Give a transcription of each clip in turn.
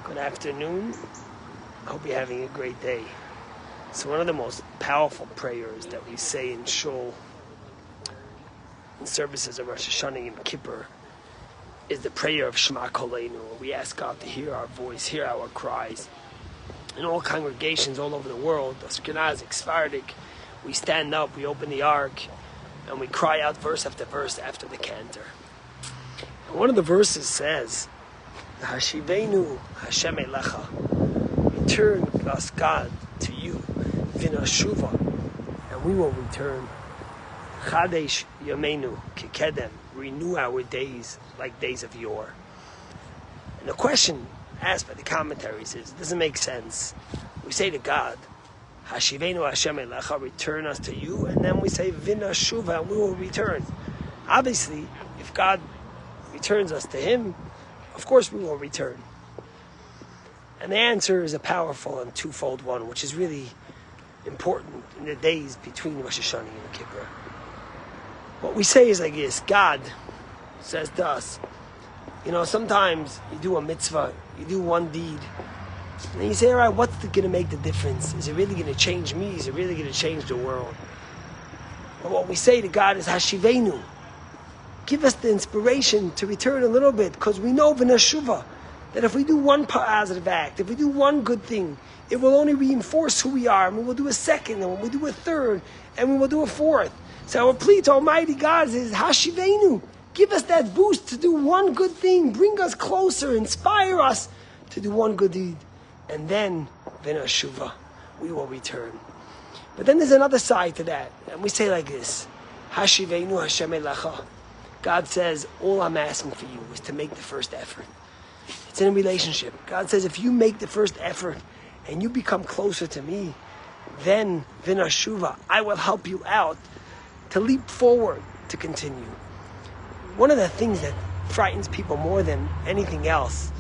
Good afternoon. I hope you're having a great day. So one of the most powerful prayers that we say in Shul, in services of Rosh Hashanah and Kippur, is the prayer of Shema Koleinu, where we ask God to hear our voice, hear our cries. In all congregations all over the world, Ashkenazic, Sephardic, we stand up, we open the ark, and we cry out verse after verse after the cantor. And one of the verses says, Hashivenu Hashem Elecha, return us, God, to you, Vinashuva, and we will return. Chadesh Yomenu Kikedem, renew our days like days of yore. And the question asked by the commentaries is, it doesn't make sense. We say to God, Hashivenu Hashem Elecha, return us to you, and then we say Vinashuva, and we will return. Obviously, if God returns us to Him, of course we will return. And the answer is a powerful and twofold one, which is really important in the days between Rosh Hashanah and Kippur. What we say is like this: God says to us, sometimes you do a mitzvah, you do one deed, and then you say, all right, what's going to make the difference? Is it really going to change me? Is it really going to change the world? But what we say to God is, Hashivenu, give us the inspiration to return a little bit, because we know v'nashuva, that if we do one positive act, if we do one good thing, it will only reinforce who we are, and we will do a second, and we'll do a third, and we will do a fourth. So our plea to Almighty God is, Hashivenu, give us that boost to do one good thing, bring us closer, inspire us to do one good deed, and then v'nashuva, we will return. But then there's another side to that, and we say like this: Hashivenu Hashem Elecha. God says, all I'm asking for you is to make the first effort. It's in a relationship. God says, if you make the first effort and you become closer to me, then Vinashuva, I will help you out to leap forward, to continue. One of the things that frightens people more than anything else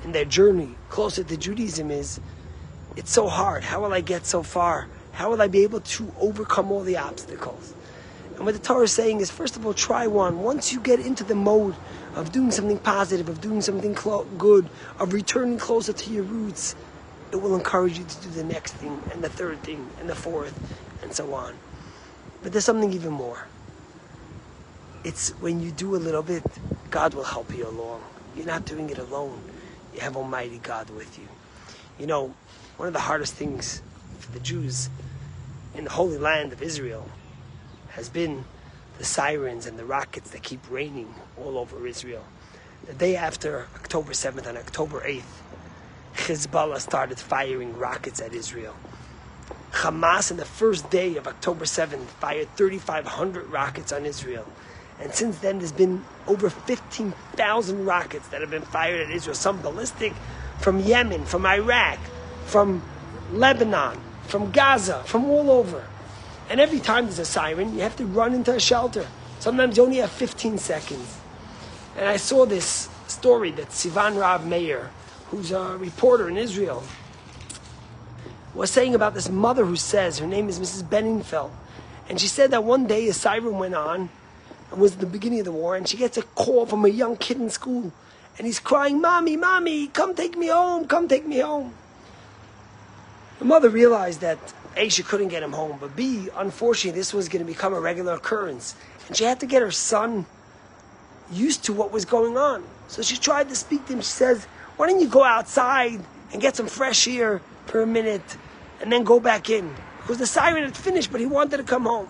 in their journey closer to Judaism is, it's so hard. How will I get so far? How will I be able to overcome all the obstacles? And what the Torah is saying is, first of all, try one. Once you get into the mode of doing something positive, of doing something good, of returning closer to your roots, it will encourage you to do the next thing, and the third thing, and the fourth, and so on. But there's something even more. It's when you do a little bit, God will help you along. You're not doing it alone. You have Almighty God with you. One of the hardest things for the Jews in the Holy Land of Israel has been the sirens and the rockets that keep raining all over Israel. The day after October 7th and October 8th, Hezbollah started firing rockets at Israel. Hamas, on the first day of October 7th, fired 3,500 rockets on Israel. And since then, there's been over 15,000 rockets that have been fired at Israel. Some ballistic, from Yemen, from Iraq, from Lebanon, from Gaza, from all over. And every time there's a siren, you have to run into a shelter. Sometimes you only have 15 seconds. And I saw this story that Sivan Rav Meir, who's a reporter in Israel, was saying about this mother who says, her name is Mrs. Benningfeld, and she said that one day a siren went on, it was the beginning of the war, and she gets a call from a young kid in school, and he's crying, Mommy, Mommy, come take me home, come take me home. The mother realized that A, she couldn't get him home, but B, unfortunately, this was going to become a regular occurrence. And she had to get her son used to what was going on. So she tried to speak to him. She says, why don't you go outside and get some fresh air for a minute and then go back in? Because the siren had finished, but he wanted to come home.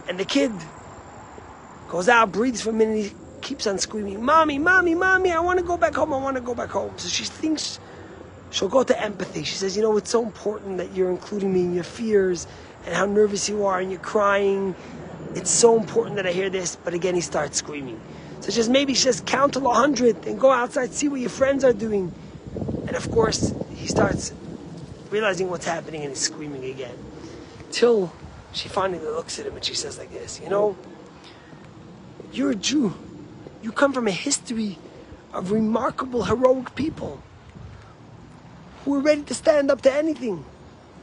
And the kid goes out, breathes for a minute, he keeps on screaming, Mommy, Mommy, Mommy, I want to go back home, I want to go back home. So she thinks she'll go to empathy. She says, it's so important that you're including me in your fears and how nervous you are and you're crying. It's so important that I hear this. But again, he starts screaming. So she says, count till 100 and go outside, see what your friends are doing. And of course, he starts realizing what's happening and he's screaming again. Till she finally looks at him and she says like this, you're a Jew. You come from a history of remarkable, heroic people who were ready to stand up to anything.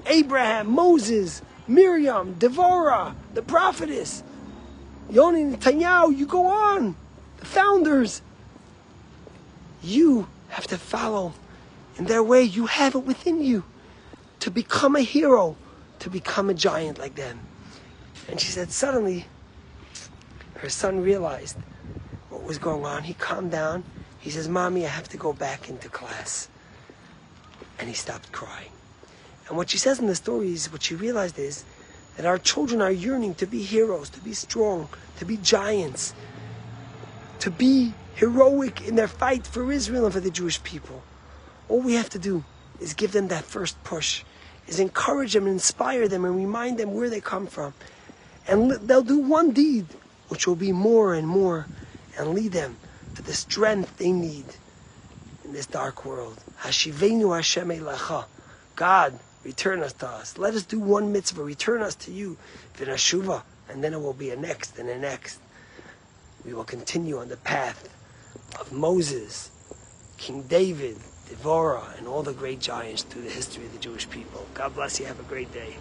Abraham, Moses, Miriam, Devorah, the prophetess, Yoni Netanyahu, you go on. The founders. You have to follow In their way, you have it within you to become a hero, to become a giant like them. And she said suddenly, her son realized what was going on. He calmed down. He says, Mommy, I have to go back into class. And he stopped crying. And what she says in the story is, what she realized is that our children are yearning to be heroes, to be strong, to be giants, to be heroic in their fight for Israel and for the Jewish people. All we have to do is give them that first push, is encourage them and inspire them and remind them where they come from. And they'll do one deed, which will be more and more, and lead them to the strength they need in this dark world. Hashivenu Hashem Elecha. God, return us to us. Let us do one mitzvah, return us to you. V'nashuva. And then it will be a next and a next. We will continue on the path of Moses, King David, Devorah, and all the great giants through the history of the Jewish people. God bless you. Have a great day.